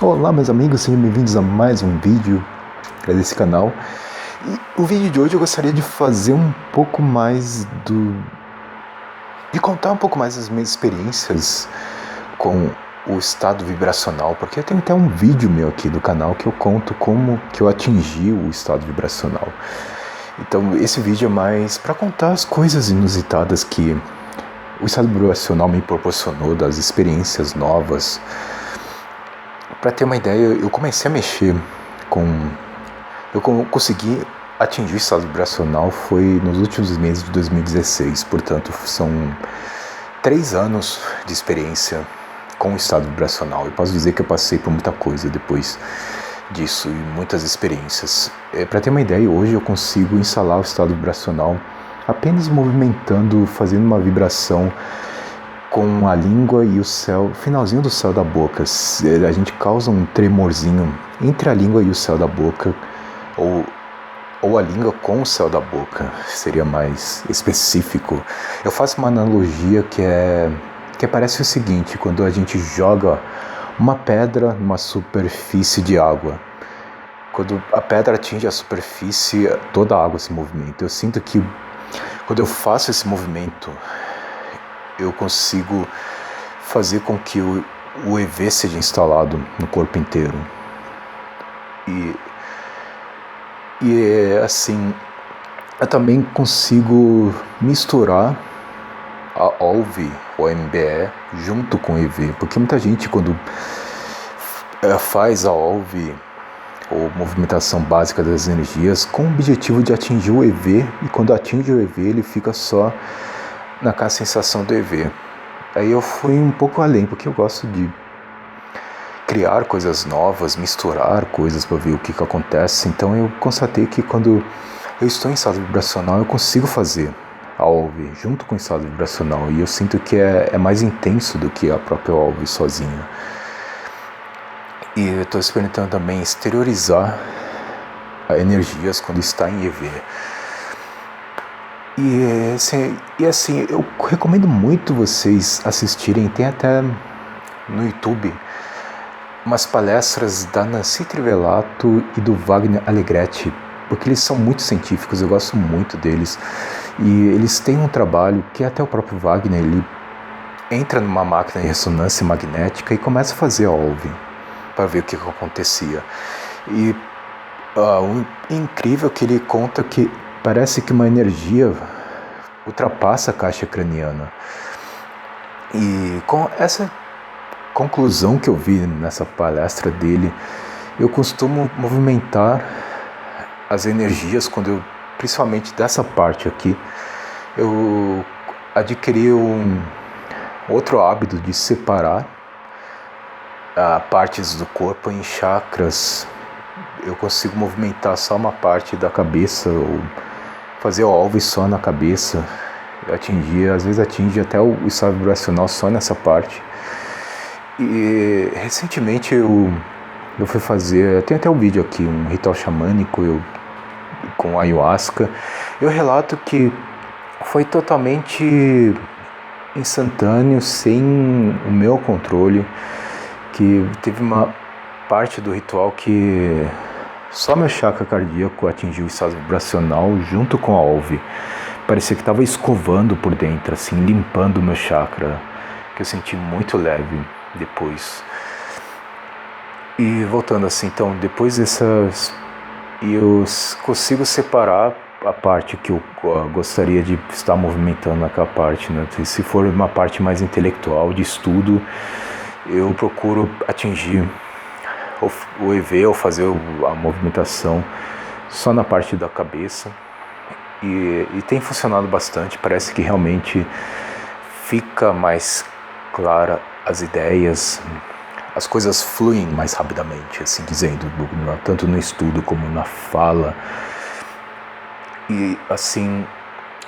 Olá meus amigos, sejam bem-vindos a mais um vídeo desse canal. E o vídeo de hoje eu gostaria de fazer um pouco mais de contar um pouco mais das minhas experiências com o estado vibracional, porque eu tenho até um vídeo meu aqui do canal que eu conto como que eu atingi o estado vibracional. Então esse vídeo é mais para contar as coisas inusitadas que o estado vibracional me proporcionou, das experiências novas. Para ter uma ideia, eu comecei a mexer com... Eu consegui atingir o estado vibracional foi nos últimos meses de 2016, portanto são 3 anos de experiência com o estado vibracional. Eu posso dizer que eu passei por muita coisa depois disso e muitas experiências. Para ter uma ideia, hoje eu consigo instalar o estado vibracional apenas movimentando, fazendo uma vibração com a língua e o céu, finalzinho do céu da boca. A gente causa um tremorzinho entre a língua e o céu da boca, ou a língua com o céu da boca, seria mais específico. Eu faço uma analogia que parece o seguinte: quando a gente joga uma pedra numa superfície de água, quando a pedra atinge a superfície, toda a água se movimenta. Eu sinto que quando eu faço esse movimento, eu consigo fazer com que o EV seja instalado no corpo inteiro. E assim, eu também consigo misturar a OLV, o MBE, junto com o EV, porque muita gente quando faz a OLV, ou movimentação básica das energias, com o objetivo de atingir o EV, e quando atinge o EV ele fica só naquela sensação do EV. Aí eu fui um pouco além, porque eu gosto de criar coisas novas, misturar coisas para ver o que acontece. Então eu constatei que quando eu estou em estado vibracional eu consigo fazer a OLV junto com o estado vibracional, e eu sinto que é mais intenso do que a própria OLV sozinha. E eu estou experimentando também exteriorizar energias quando está em EV. E assim, eu recomendo muito vocês assistirem, tem até no YouTube umas palestras da Nancy Trivelato e do Wagner Alegretti, porque eles são muito científicos, eu gosto muito deles, e eles têm um trabalho que até o próprio Wagner, ele entra numa máquina de ressonância magnética e começa a fazer a OLV para ver o que acontecia. E o incrível é que ele conta que parece que uma energia ultrapassa a caixa craniana. E com essa conclusão que eu vi nessa palestra dele, eu costumo movimentar as energias quando eu, principalmente dessa parte aqui, eu adquiri um outro hábito de separar partes do corpo em chakras. Eu consigo movimentar só uma parte da cabeça, ou fazer o OLV só na cabeça, às vezes atinge até o estado vibracional só nessa parte. E recentemente eu fui fazer, eu tenho até um vídeo aqui, um ritual xamânico com ayahuasca. Eu relato que foi totalmente instantâneo, sem o meu controle, que teve uma parte do ritual que só meu chakra cardíaco atingiu o estado vibracional junto com a OLV. Parecia que estava escovando por dentro, assim, limpando o meu chakra, que eu senti muito leve depois. E voltando assim, então, depois dessas, eu consigo separar a parte que eu gostaria de estar movimentando naquela parte, né? Se for uma parte mais intelectual, de estudo, eu procuro atingir o EV ou fazer a movimentação só na parte da cabeça, e tem funcionado bastante. Parece que realmente fica mais clara as ideias, as coisas fluem mais rapidamente, assim dizendo, tanto no estudo como na fala. E assim,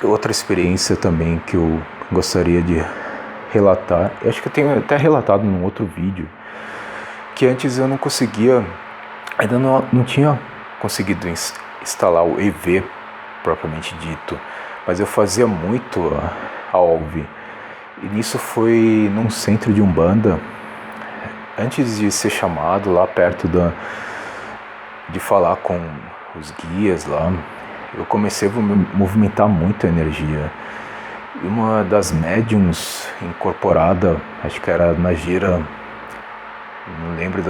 outra experiência também que eu gostaria de relatar, eu acho que eu tenho até relatado num outro vídeo, que antes eu não conseguia, ainda não tinha conseguido instalar o EV propriamente dito, mas eu fazia muito a OLV. E nisso foi num centro de Umbanda, antes de ser chamado lá perto de falar com os guias lá, eu comecei a movimentar muito a energia. E uma das médiums incorporada, acho que era na gira, não lembro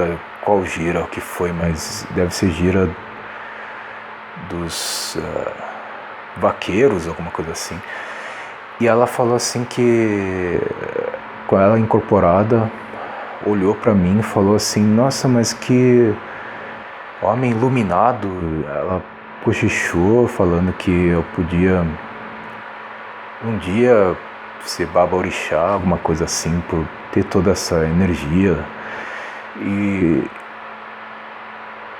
qual gira que foi, mas deve ser gira dos vaqueiros, alguma coisa assim. E ela falou assim que, com ela incorporada, olhou para mim e falou assim: nossa, mas que homem iluminado. Ela cochichou falando que eu podia um dia ser baba orixá, alguma coisa assim, por ter toda essa energia.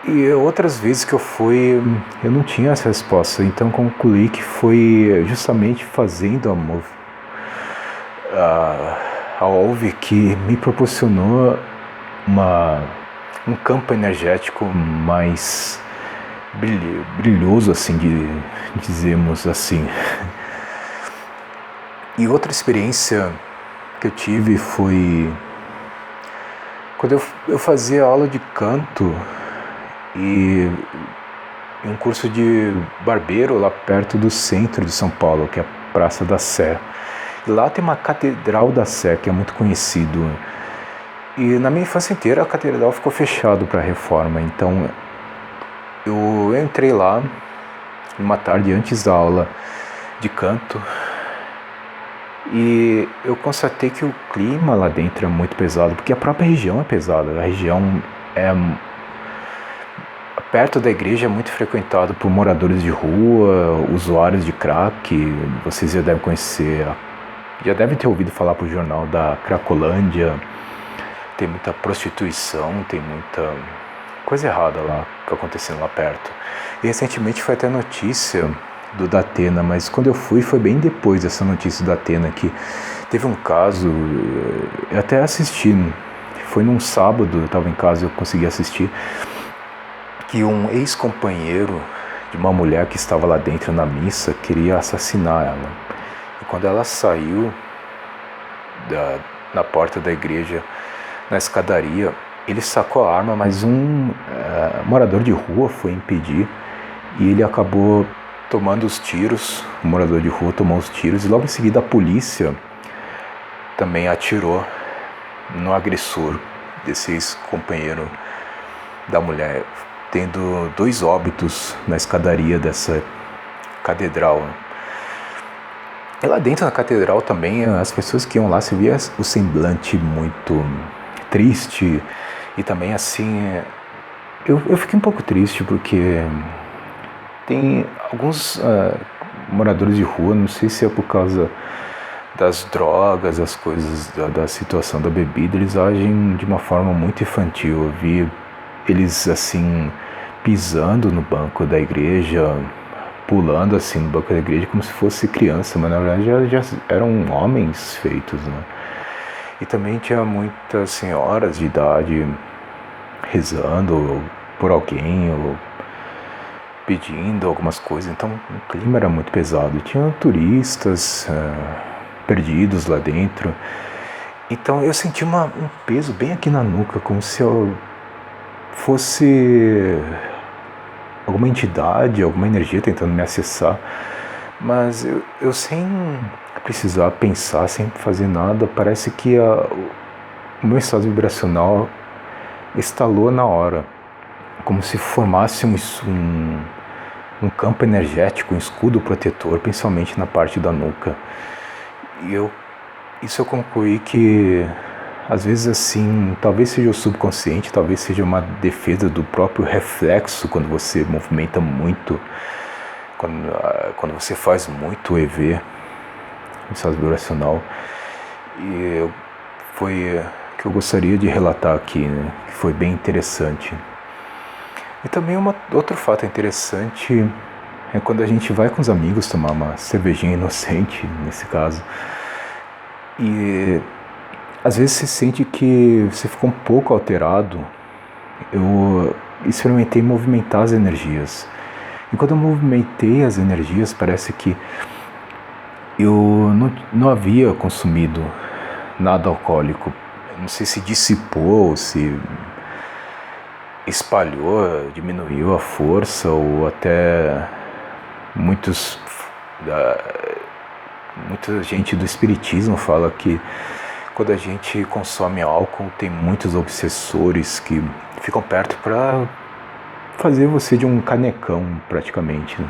E outras vezes que eu fui, eu não tinha essa resposta, então concluí que foi justamente fazendo a OLV que me proporcionou um campo energético mais brilhoso, assim, dizemos assim. E outra experiência que eu tive foi quando eu fazia aula de canto e em um curso de barbeiro lá perto do centro de São Paulo, que é a Praça da Sé. E lá tem uma Catedral da Sé, que é muito conhecido. E na minha infância inteira a catedral ficou fechada para reforma, então eu entrei lá uma tarde antes da aula de canto e eu constatei que o clima lá dentro é muito pesado, porque a própria região é pesada. A região perto da igreja é muito frequentada por moradores de rua, usuários de crack. Vocês já devem conhecer, já devem ter ouvido falar por jornal da Cracolândia. Tem muita prostituição, tem muita coisa errada lá que acontecendo lá perto. E recentemente foi até notícia do Datena, mas quando eu fui foi bem depois dessa notícia do Datena, que teve um caso, eu até assisti, foi num sábado, eu estava em casa, eu consegui assistir, que um ex-companheiro de uma mulher que estava lá dentro na missa queria assassinar ela. E quando ela saiu na porta da igreja, na escadaria, ele sacou a arma, mas um morador de rua foi impedir e ele acabou tomando os tiros. O morador de rua tomou os tiros e logo em seguida a polícia também atirou no agressor desse ex-companheiro da mulher, tendo 2 óbitos na escadaria dessa catedral. E lá dentro da catedral também, as pessoas que iam lá, se via o semblante muito triste. E também assim, eu fiquei um pouco triste porque tem alguns moradores de rua, não sei se é por causa das drogas, as coisas, da situação da bebida, eles agem de uma forma muito infantil. Eu vi eles assim pisando no banco da igreja, pulando assim no banco da igreja como se fosse criança, mas na verdade já eram homens feitos, né? E também tinha muitas senhoras de idade rezando por alguém ou pedindo algumas coisas, então o clima era muito pesado. Tinha turistas perdidos lá dentro, então eu senti um peso bem aqui na nuca, como se eu fosse alguma entidade, alguma energia tentando me acessar, mas eu sem precisar pensar, sem fazer nada, parece que o meu estado vibracional estalou na hora, como se formasse um campo energético, um escudo protetor, principalmente na parte da nuca. E isso eu concluí que às vezes assim, talvez seja o subconsciente, talvez seja uma defesa do próprio reflexo quando você movimenta muito, quando você faz muito EV, estado vibracional. E foi que eu gostaria de relatar aqui, né, que foi bem interessante. E também outro fato interessante é quando a gente vai com os amigos tomar uma cervejinha inocente, nesse caso, e às vezes você sente que você ficou um pouco alterado. Eu experimentei movimentar as energias, e quando eu movimentei as energias, parece que eu não havia consumido nada alcoólico. não sei se dissipou, se espalhou, diminuiu a força, ou até muitos muita gente do espiritismo fala que quando a gente consome álcool tem muitos obsessores que ficam perto para fazer você de um canecão praticamente, né?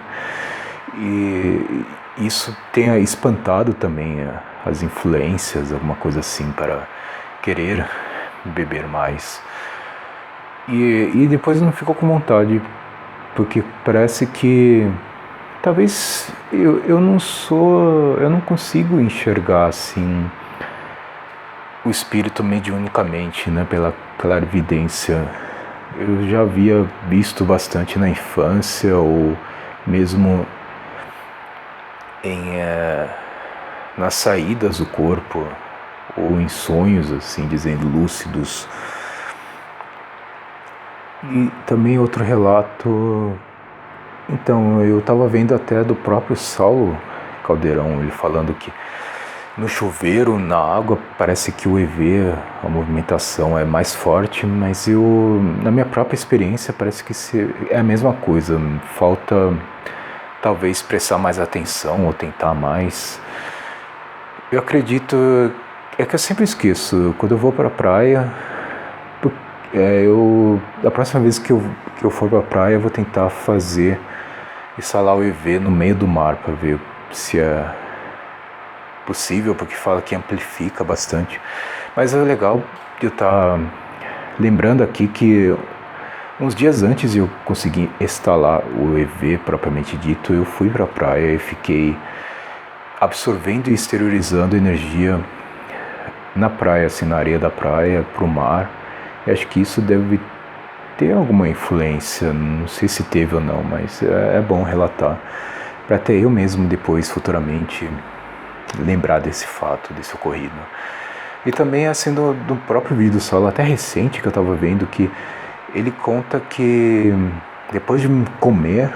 E isso tem espantado também as influências, alguma coisa assim, para querer beber mais. E depois não ficou com vontade, porque parece que talvez eu não consigo enxergar assim o espírito mediunicamente, né, pela clarividência. Eu já havia visto bastante na infância, ou mesmo nas saídas do corpo, ou em sonhos, assim, dizendo lúcidos. E também outro relato, então, eu estava vendo até do próprio Saulo Caldeirão, ele falando que no chuveiro, na água, parece que o EV, a movimentação é mais forte, mas na minha própria experiência, parece que é a mesma coisa. Falta, talvez, prestar mais atenção ou tentar mais. Eu acredito, é que eu sempre esqueço, quando eu vou para a praia, da próxima vez que eu for para a praia, eu vou tentar instalar o EV no meio do mar, para ver se é possível, porque fala que amplifica bastante. Mas é legal eu estar lembrando aqui que uns dias antes de eu conseguir instalar o EV propriamente dito, eu fui para a praia e fiquei absorvendo e exteriorizando energia na praia, assim, na areia da praia, para o mar. E acho que isso deve ter alguma influência, não sei se teve ou não, mas é bom relatar, para até eu mesmo depois, futuramente, lembrar desse fato, desse ocorrido. E também assim do próprio vídeo do Saulo, até recente, que eu estava vendo, que ele conta que depois de comer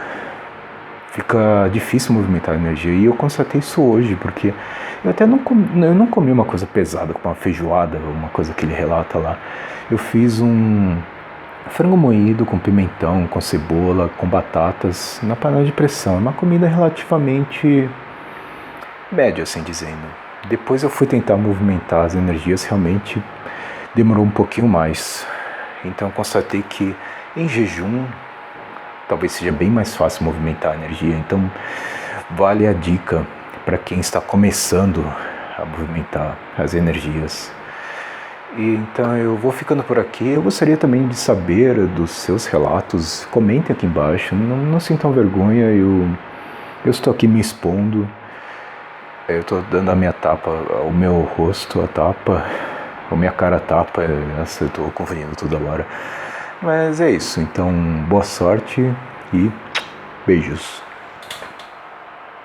fica difícil movimentar a energia. E eu constatei isso hoje, porque eu até não comi uma coisa pesada, como uma feijoada, uma coisa que ele relata lá. Eu fiz um frango moído com pimentão, com cebola, com batatas, na panela de pressão. É uma comida relativamente média, assim dizendo. Depois eu fui tentar movimentar as energias, realmente demorou um pouquinho mais. Então constatei que em jejum talvez seja bem mais fácil movimentar a energia. Então vale a dica para quem está começando a movimentar as energias. E então eu vou ficando por aqui. Eu gostaria também de saber dos seus relatos. Comentem aqui embaixo, não sintam vergonha. Eu estou aqui me expondo. Eu estou dando a minha tapa, o meu rosto, a tapa, a minha cara a tapa. Nossa, eu estou confundindo tudo agora. Mas é isso, então boa sorte e beijos.